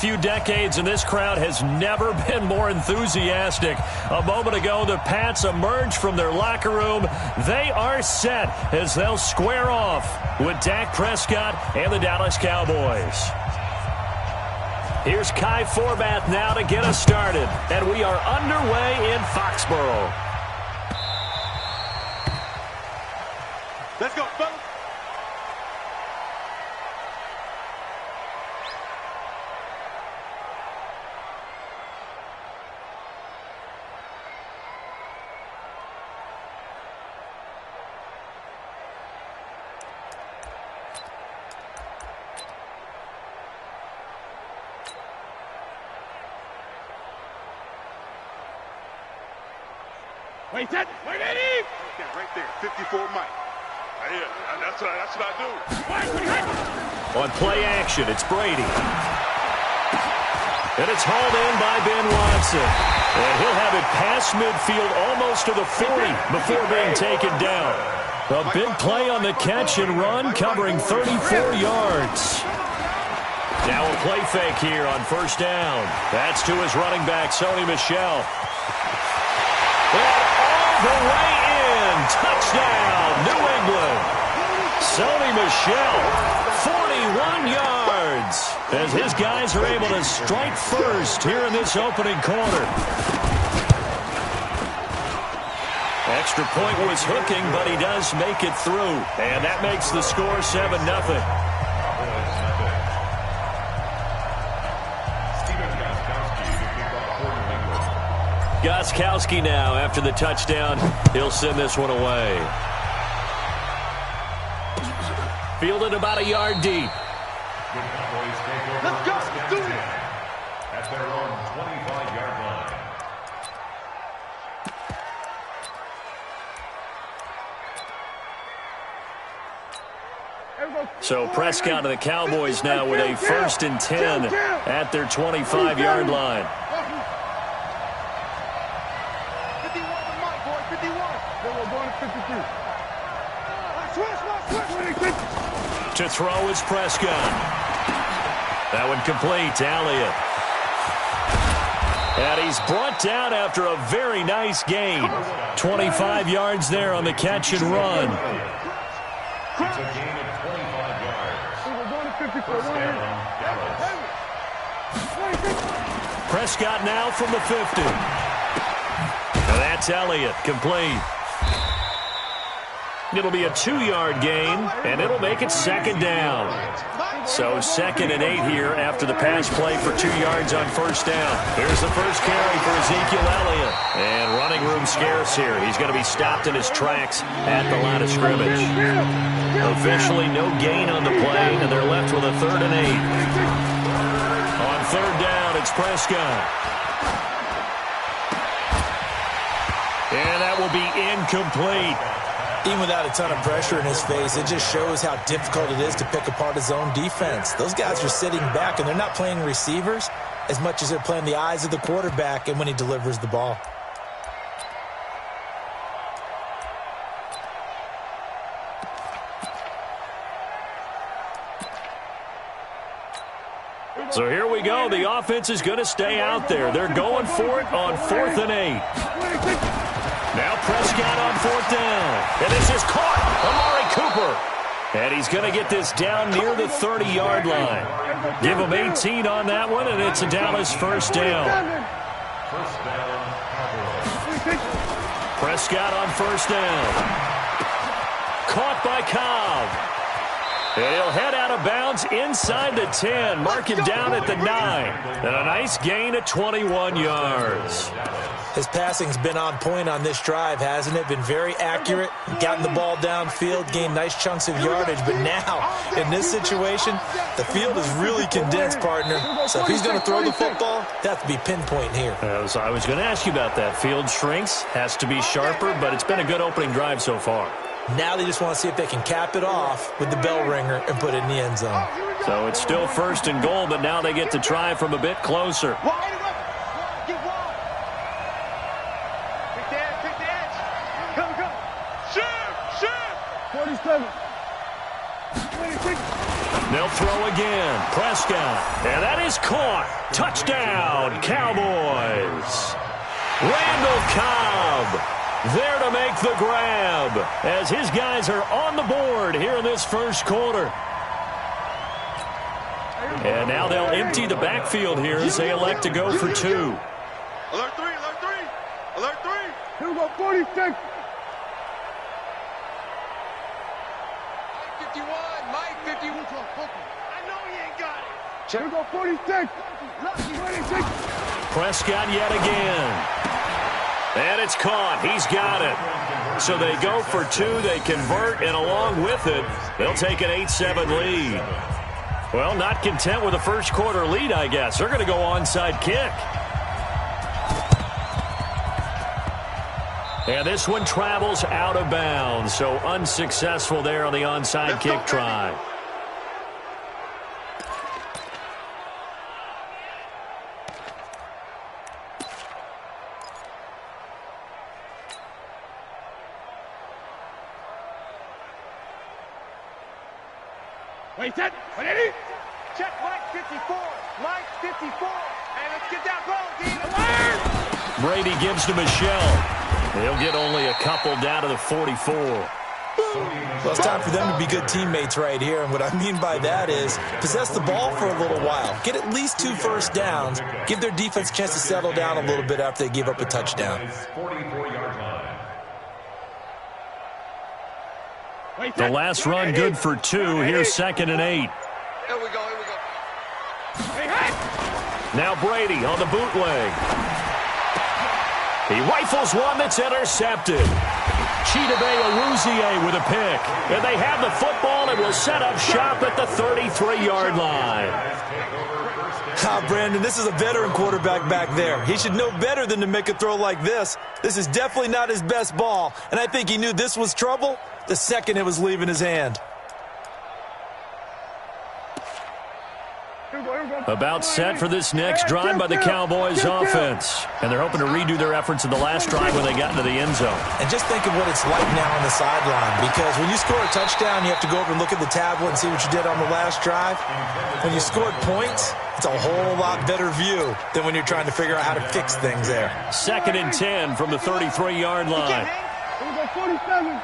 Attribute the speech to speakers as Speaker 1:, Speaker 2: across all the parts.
Speaker 1: few decades, and this crowd has never been more enthusiastic. A moment ago, the Pats emerged from their locker room. They are set as they'll square off with Dak Prescott and the Dallas Cowboys. Here's Kai Forbath now to get us started, and we are underway in Foxborough.
Speaker 2: Let's go, fellas. Wait, Eddie! Right there, 54 Mike. Yeah, that's what I do.
Speaker 1: On play action, it's Brady. And it's hauled in by Ben Watson. And he'll have it past midfield almost to the 40 before being taken down. A big play on the catch and run, covering 34 yards. Now a play fake here on first down. That's to his running back, Sony Michel. And all the way in. Touchdown, New England. Sony Michel, 41 yards. As his guys are able to strike first here in this opening quarter. Extra point was hooking, but he does make it through. And that makes the score 7-0. Gostkowski now after the touchdown. He'll send this one away. Fielded about a yard deep.
Speaker 2: Let's go. Do it.
Speaker 3: At their own 25-yard line.
Speaker 1: So Prescott and the Cowboys now with a 1st and 10 at their 25-yard line.
Speaker 2: 51 to Mike, boy. 51. Then we're going to 52.
Speaker 1: To throw is Prescott. That one complete to Elliott. And he's brought down after a very nice gain. 25 yards there on the catch and run.
Speaker 3: It's a gain of 25 yards. First down, Dallas.
Speaker 1: Prescott now from the 50. And that's Elliott, complete. It'll be a 2-yard gain, and it'll make it 2nd down. So 2nd and 8 here after the pass play for 2 yards on first down. Here's the first carry for Ezekiel Elliott. And running room scarce here. He's going to be stopped in his tracks at the line of scrimmage. Officially no gain on the play, and they're left with a 3rd and 8. On 3rd down, it's Prescott. And that will be incomplete.
Speaker 4: Even without a ton of pressure in his face, it just shows how difficult it is to pick apart his own defense. Those guys are sitting back, and they're not playing receivers as much as they're playing the eyes of the quarterback and when he delivers the ball.
Speaker 1: So here we go. The offense is going to stay out there. They're going for it on 4th and 8. Now Prescott on 4th down. And this is caught. Amari Cooper. And he's going to get this down near the 30-yard line. Give him 18 on that one, and it's a Dallas first down.
Speaker 3: First down, Cowboys.
Speaker 1: Prescott on first down. Caught by Cobb. And he'll head out of bounds inside the 10. Mark him down at the 9. And a nice gain of 21 yards.
Speaker 4: His passing's been on point on this drive, hasn't it? Been very accurate, gotten the ball downfield, gained nice chunks of yardage. But now, in this situation, the field is really condensed, partner. So if he's going to throw the football, that has to be pinpoint here.
Speaker 1: I was going to ask you about that. Field shrinks, has to be sharper, but it's been a good opening drive so far.
Speaker 4: Now they just want to see if they can cap it off with the bell ringer and put it in the end zone.
Speaker 1: So it's still 1st and goal, but now they get to try from a bit closer. They'll throw again. Prescott. And that is caught. Touchdown, Cowboys. Randall Cobb there to make the grab as his guys are on the board here in this first quarter. And now they'll empty the backfield here as they elect to go for 2.
Speaker 2: Alert 3, alert 3, alert 3.
Speaker 5: Here we go, 46.
Speaker 6: 51, Mike 51. I know he ain't got it.
Speaker 5: Here we go, 46. 26.
Speaker 1: Prescott yet again. And it's caught. He's got it. So they go for 2. They convert, and along with it, they'll take an 8-7 lead. Well, not content with a first quarter lead, I guess. They're going to go onside kick. And this one travels out of bounds, so unsuccessful there on the onside kick try.
Speaker 5: Wait, set. Ready?
Speaker 6: Check Mike 54. Mike 54. And let's get that ball, D.
Speaker 1: Brady gives to Michelle. He'll get only a couple down to the 44.
Speaker 4: Well, it's time for them to be good teammates right here. And what I mean by that is possess the ball for a little while. Get at least 2 first downs. Give their defense a chance to settle down a little bit after they give up a touchdown.
Speaker 3: 44-yard line.
Speaker 1: The last run good for 2. Here's 2nd and 8.
Speaker 6: Here we go, here we go.
Speaker 1: Now Brady on the bootleg. He rifles one that's intercepted. Chidobe Awuzie with a pick. And they have the football and will set up shop at the 33-yard line.
Speaker 4: Brandon, this is a veteran quarterback back there. He should know better than to make a throw like this. This is definitely not his best ball, and I think he knew this was trouble the second it was leaving his hand.
Speaker 1: About set for this next drive by the Cowboys offense. And they're hoping to redo their efforts in the last drive when they got into the end zone.
Speaker 4: And just think of what it's like now on the sideline, because when you score a touchdown, you have to go over and look at the tablet and see what you did on the last drive. When you scored points, it's a whole lot better view than when you're trying to figure out how to fix things there.
Speaker 1: 2nd and 10 from the 33-yard line.
Speaker 5: Here we go, 47.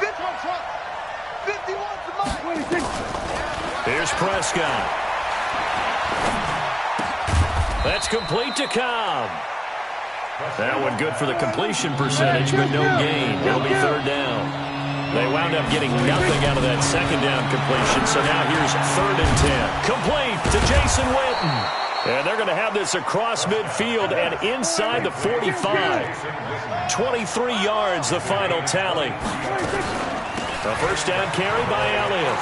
Speaker 6: This one's up. 51's the Mike.
Speaker 5: 26.
Speaker 1: Here's Prescott. That's complete to Cobb. That one good for the completion percentage, but no gain. It'll be 3rd down. They wound up getting nothing out of that 2nd down completion, so now here's 3rd and 10. Complete to Jason Witten. And they're going to have this across midfield and inside the 45. 23 yards, the final tally. A first down carry by Elliott.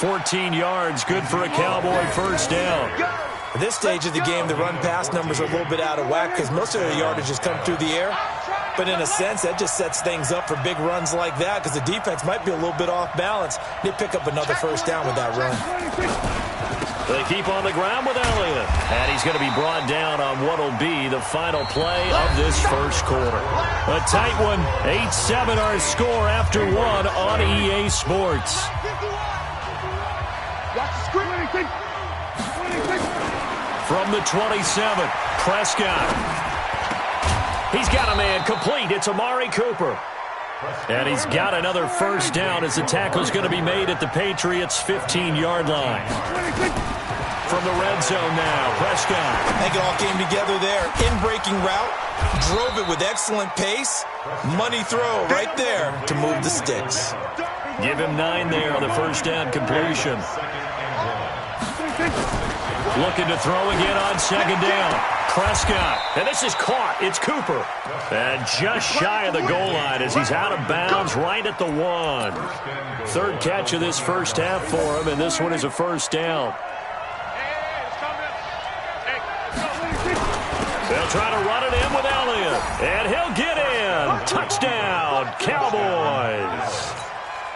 Speaker 1: 14 yards, good for a Cowboy first down.
Speaker 4: At this stage of the game, the run-pass numbers are a little bit out of whack because most of their yardage has come through the air. But in a sense, that just sets things up for big runs like that because the defense might be a little bit off balance. They pick up another first down with that run.
Speaker 1: They keep on the ground with Elliott. And he's going to be brought down on what will be the final play of this first quarter. A tight one, 8-7 our score after 1 on EA Sports. From the 27, Prescott. He's got a man complete. It's Amari Cooper. And he's got another first down as the tackle's going to be made at the Patriots' 15-yard line. From the red zone now, Prescott.
Speaker 4: I think it all came together there. In-breaking route, drove it with excellent pace. Money throw right there to move the sticks.
Speaker 1: Give him 9 there on the first down completion. Looking to throw again on 2nd down. Prescott. And this is caught. It's Cooper. And just shy of the goal line as he's out of bounds right at the 1. 3rd catch of this first half for him, and this one is a first down. They'll try to run it in with Elliott. And he'll get in. Touchdown, Cowboys.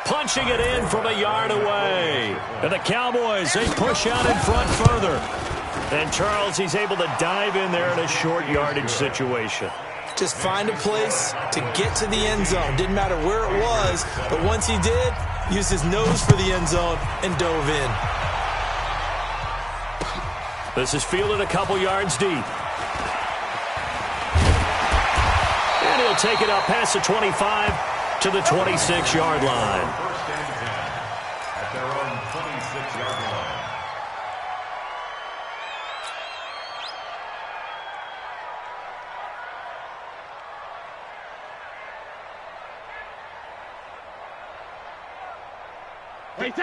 Speaker 1: Punching it in from a yard away. And the Cowboys, they push out in front further. And Charles, he's able to dive in there in a short yardage situation.
Speaker 4: just find a place to get to the end zone. Didn't matter where it was, but once he did, used his nose for the end zone and dove in.
Speaker 1: This is fielded a couple yards deep. And he'll take it up past the 25 to the 26-yard line.
Speaker 3: First and 10 at their own 26-yard line.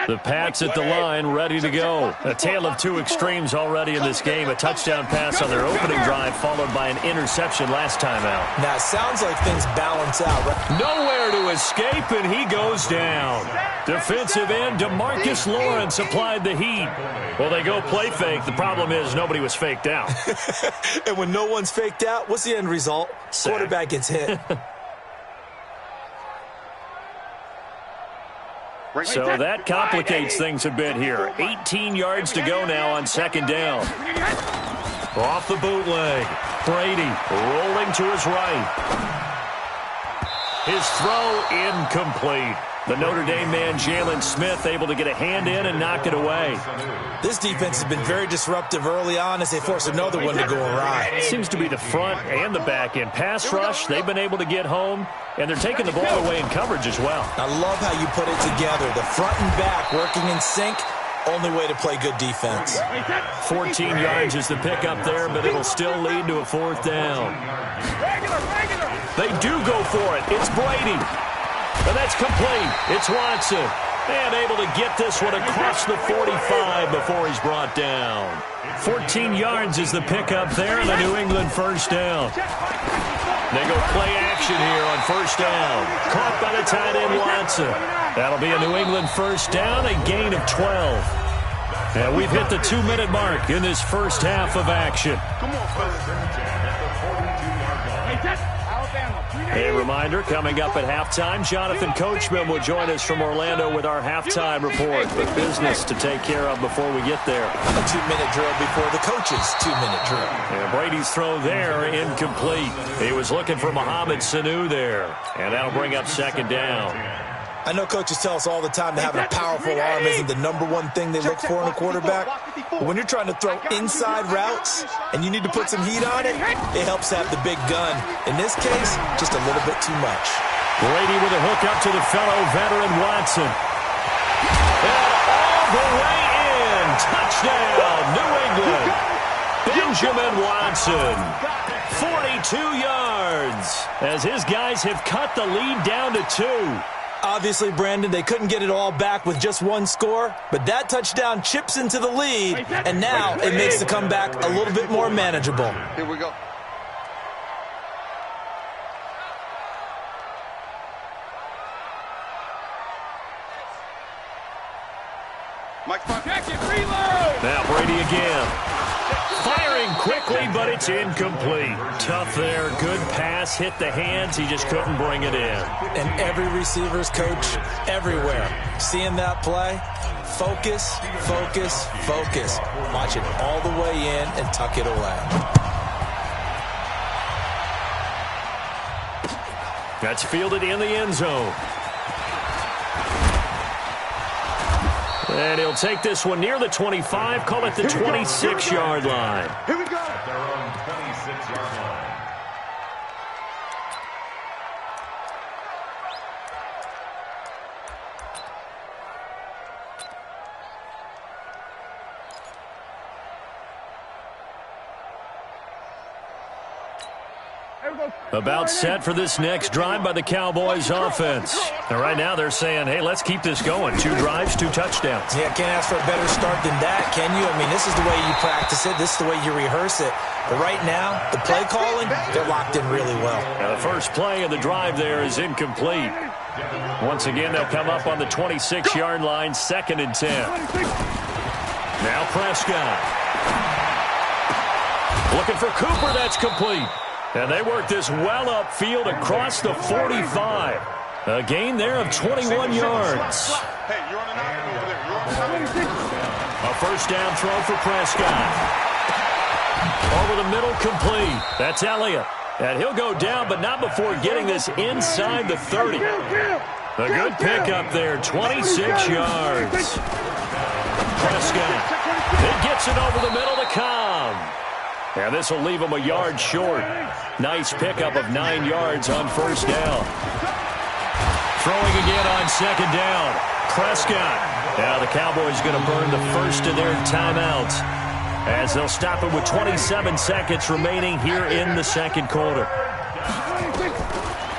Speaker 1: The Pats at the line, ready to go. A tale of two extremes already in this game. A touchdown pass on their opening drive, followed by an interception last time out.
Speaker 4: Now, it sounds like things balance out, right?
Speaker 1: Nowhere to escape, and he goes down. Defensive end DeMarcus Lawrence applied the heat. Well, they go play fake. The problem is nobody was faked out.
Speaker 4: And when no one's faked out, what's the end result?
Speaker 1: Sack.
Speaker 4: Quarterback gets hit.
Speaker 1: So that complicates things a bit here. 18 yards to go now on second down. Off the bootleg. Brady rolling to his right. His throw incomplete. The Notre Dame man, Jalen Smith, able to get a hand in and knock it away.
Speaker 4: This defense has been very disruptive early on as they force another one to go awry.
Speaker 1: It seems to be the front and the back end. Pass rush, they've been able to get home, and they're taking the ball away in coverage as well.
Speaker 4: I love how you put it together. The front and back working in sync. Only way to play good defense.
Speaker 1: 14 yards is the pickup there, but it'll still lead to a fourth down. They do go for it. It's Brady. And that's complete. It's Watson. And able to get this one across the 45 before he's brought down. 14 yards is the pickup there, and a New England first down. They go play action here on first down. Caught by the tight end, Watson. That'll be a New England first down, a gain of 12. And we've hit the 2-minute mark in this first half of action. A reminder, coming up at halftime, Jonathan Coachman will join us from Orlando with our halftime report. But business to take care of before we get there.
Speaker 4: A 2-minute drill before the coach's 2-minute drill.
Speaker 1: And Brady's throw there, incomplete. He was looking for Mohamed Sanu there. And that'll bring up second down.
Speaker 4: I know coaches tell us all the time that having a powerful arm isn't the number one thing they look for in a quarterback. But when you're trying to throw inside routes and you need to put some heat on it, it helps have the big gun. In this case, just a little bit too much.
Speaker 1: Brady with a hook up to the fellow veteran Watson. And all the way in. Touchdown, New England. Benjamin Watson. 42 yards as his guys have cut the lead down to 2.
Speaker 4: Obviously, Brandon, they couldn't get it all back with just one score, but that touchdown chips into the lead, and now it makes the comeback a little bit more manageable.
Speaker 6: Here we go.
Speaker 1: Now Brady again. Firing quickly, but it's incomplete. Tough there. Good pass. Hit the hands. He just couldn't bring it in.
Speaker 4: And every receiver's coach everywhere. Seeing that play, focus, focus, focus. Watch it all the way in and tuck it away.
Speaker 1: That's fielded in the end zone. And he'll take this one near the 25, call it the 26-yard line.
Speaker 6: Here we go.
Speaker 3: At their own 26-yard line.
Speaker 1: About set for this next drive by the Cowboys offense. And right now they're saying, hey, let's keep this going. 2 drives, 2 touchdowns.
Speaker 4: Yeah, can't ask for a better start than that, can you? I mean, this is the way you practice it. This is the way you rehearse it. But right now, the play calling, they're locked in really well.
Speaker 1: Now the first play of the drive there is incomplete. Once again, they'll come up on the 26-yard line, 2nd and 10. Now Prescott. Looking for Cooper, that's complete. And they work this well upfield across the 45. A gain there of 21 yards.
Speaker 2: Hey, you're on an island over there. You're on an island.
Speaker 1: A first down throw for Prescott. Over the middle, complete. That's Elliott. And he'll go down, but not before getting this inside the 30. A good pickup there, 26 yards. Prescott, it gets it over the middle to Cobb. And this will leave him a yard short. Nice pickup of 9 yards on first down. Throwing again on second down. Prescott. Now the Cowboys going to burn the first of their timeouts as they'll stop it with 27 seconds remaining here in the second quarter.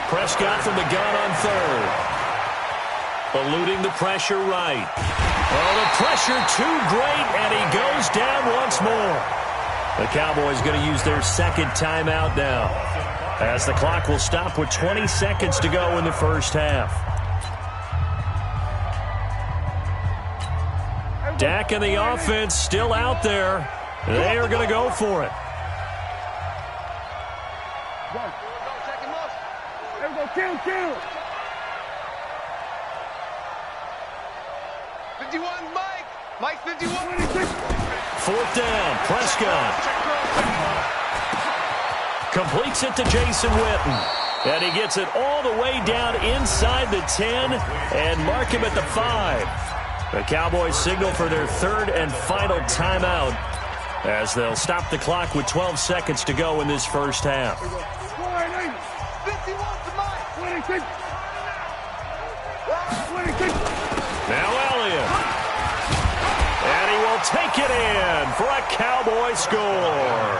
Speaker 1: Prescott from the gun on third. Eluding the pressure right. Oh, the pressure too great, and he goes down once more. The Cowboys going to use their second timeout now as the clock will stop with 20 seconds to go in the first half. Dak and the offense still out there. They are going to go for it.
Speaker 5: Kill.
Speaker 6: 51, Mike. Mike, 51.
Speaker 1: Fourth down, Prescott. Completes it to Jason Witten. And he gets it all the way down inside the 10 and mark him at the 5. The Cowboys signal for their third and final timeout as they'll stop the clock with 12 seconds to go in this first half.
Speaker 6: 51 to Mike.
Speaker 5: 26.
Speaker 1: Now Elliott. And he will take it in for a Cowboy score.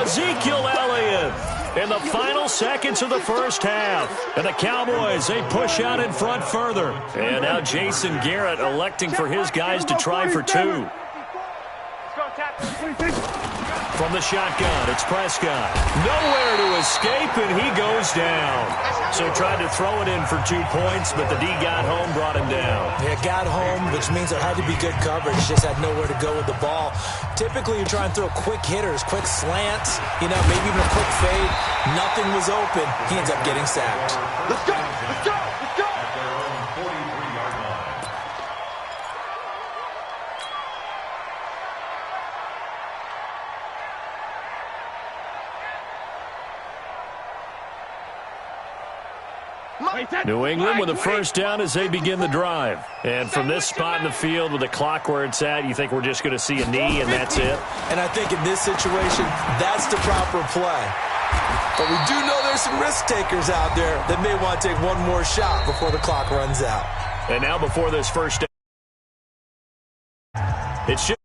Speaker 1: Ezekiel Elliott in the final seconds of the first half. And the Cowboys, they push out in front further. And now Jason Garrett electing for his guys to try for 2. From the shotgun, it's Prescott. Nowhere to escape, and he goes down. So tried to throw it in for 2 points, but the D got home, brought him down.
Speaker 4: Yeah, got home, which means there had to be good coverage. Just had nowhere to go with the ball. Typically, you try and throw quick hitters, quick slants, maybe even a quick fade. Nothing was open. He ends up getting sacked.
Speaker 6: Let's go. Let's go. Let's go.
Speaker 1: New England with a first down as they begin the drive. And from this spot in the field with the clock where it's at, you think we're just going to see a knee and that's it?
Speaker 4: And I think in this situation, that's the proper play. But we do know there's some risk takers out there that may want to take one more shot before the clock runs out.
Speaker 1: And now before this first down, it's just